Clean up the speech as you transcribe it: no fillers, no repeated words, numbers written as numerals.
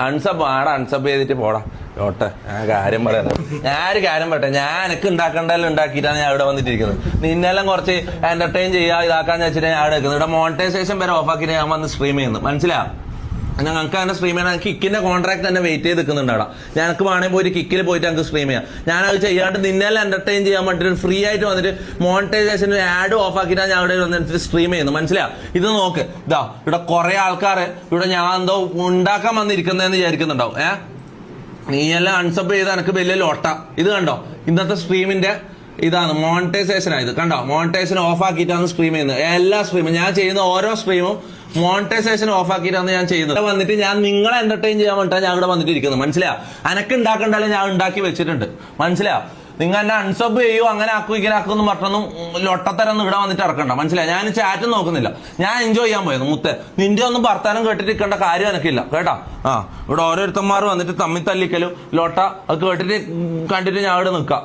Unsub ചെയ്തിട്ട് പോടാ ഓട്ടെ. ഞാൻ കാര്യം പറയണം, ഞാനൊരു കാര്യം പറയട്ടെ. ഞാൻ എനിക്ക് ഉണ്ടാക്കേണ്ടതെല്ലാം ഉണ്ടാക്കിയിട്ടാണ് ഞാൻ ഇവിടെ വന്നിട്ടിരിക്കുന്നത്. നിന്നെല്ലാം കുറച്ച് എന്റർടൈൻ ചെയ്യാ ഇതാക്കാന്ന് വെച്ചിട്ട് ഞാൻ അവിടെ നിൽക്കുന്നത്. ഇവിടെ മോണിറ്റൈസേഷൻ വരെ ഓഫാക്കിയിട്ട് ഞാൻ വന്ന് സ്ട്രീം ചെയ്യുന്നു. മനസ്സിലാ? ഞങ്ങൾക്ക് അങ്ങനെ സ്ട്രീം ചെയ്യാൻ കിക്കിന്റെ കോൺട്രാക്ട് തന്നെ വെയിറ്റ് ചെയ്ത് നിൽക്കുന്നുണ്ട് അവിടെ. ഞങ്ങൾക്ക് വേണമെങ്കിൽ പോയിട്ട് കിക്കിൽ പോയിട്ട് ഞങ്ങൾക്ക് സ്ട്രീം ചെയ്യാം. ഞാനത് ചെയ്യാണ്ട് നിന്നെല്ലാം എന്റർടൈൻ ചെയ്യാൻ വേണ്ടിയിട്ട് ഫ്രീ ആയിട്ട് വന്നിട്ട് മോണിറ്റൈസേഷൻ ആഡ് ഓഫ് ആക്കിയിട്ടാണ് ഞാൻ അവിടെ വന്നിട്ട് സ്ട്രീം ചെയ്യുന്നത്. മനസ്സിലാ? ഇത് നോക്ക്, ഇതാ ഇവിടെ കുറെ ആൾക്കാർ ഇവിടെ ഞാൻ എന്തോ ഉണ്ടാക്കാൻ വന്നിരിക്കുന്നതെന്ന് വിചാരിക്കുന്നുണ്ടാവും. നീയെല്ലാം അൺസബ് ചെയ്ത് എനിക്ക് വലിയ ലോട്ട. ഇത് കണ്ടോ, ഇന്നത്തെ സ്ട്രീമിന്റെ ഇതാണ് മോണിറ്റൈസേഷൻ ആയത്. കണ്ടോ, മോണിറ്റൈസേഷൻ ഓഫ് ആക്കിയിട്ടാണ് സ്ട്രീം ചെയ്യുന്നത്. എല്ലാ സ്ട്രീമും ഞാൻ ചെയ്യുന്ന ഓരോ സ്ട്രീമും മോണിറ്റൈസേഷൻ ഓഫ് ആക്കിയിട്ടാണ് ഞാൻ ചെയ്യുന്നത്. വന്നിട്ട് ഞാൻ നിങ്ങളെ എന്റർടൈൻ ചെയ്യാൻ വേണ്ടിയിട്ടാണ് ഞാൻ ഇവിടെ വന്നിട്ട് ഇരിക്കുന്നത്. മനസ്സിലാ? അനക്ക് ഉണ്ടാക്കണ്ടല്ലേ ഞാൻ ഉണ്ടാക്കി വെച്ചിട്ടുണ്ട്. മനസ്സിലാ? നിങ്ങൾ എന്നെ അൺസബ് ചെയ്യൂ അങ്ങനെ ആക്കും ഇങ്ങനെ ആക്കുമെന്ന് പറഞ്ഞൊന്നും ലൊട്ടത്തരൊന്നും ഇവിടെ വന്നിട്ട് ഇറക്കണ്ട. മനസ്സിലായി? ഞാൻ ചാറ്റ് നോക്കുന്നില്ല, ഞാൻ എൻജോയ് ചെയ്യാൻ പോയത്. മുത്തേ, നിന്റെ ഒന്നും വർത്താനം കേട്ടിട്ട് ഇരിക്കേണ്ട കാര്യം എനിക്കില്ല കേട്ടാ. ഇവിടെ ഓരോരുത്തന്മാർ വന്നിട്ട് തമ്മിൽ തല്ലിക്കലും ലൊട്ട അത് കേട്ടിട്ട് കണ്ടിട്ട് ഞാൻ ഇവിടെ നിൽക്കാം.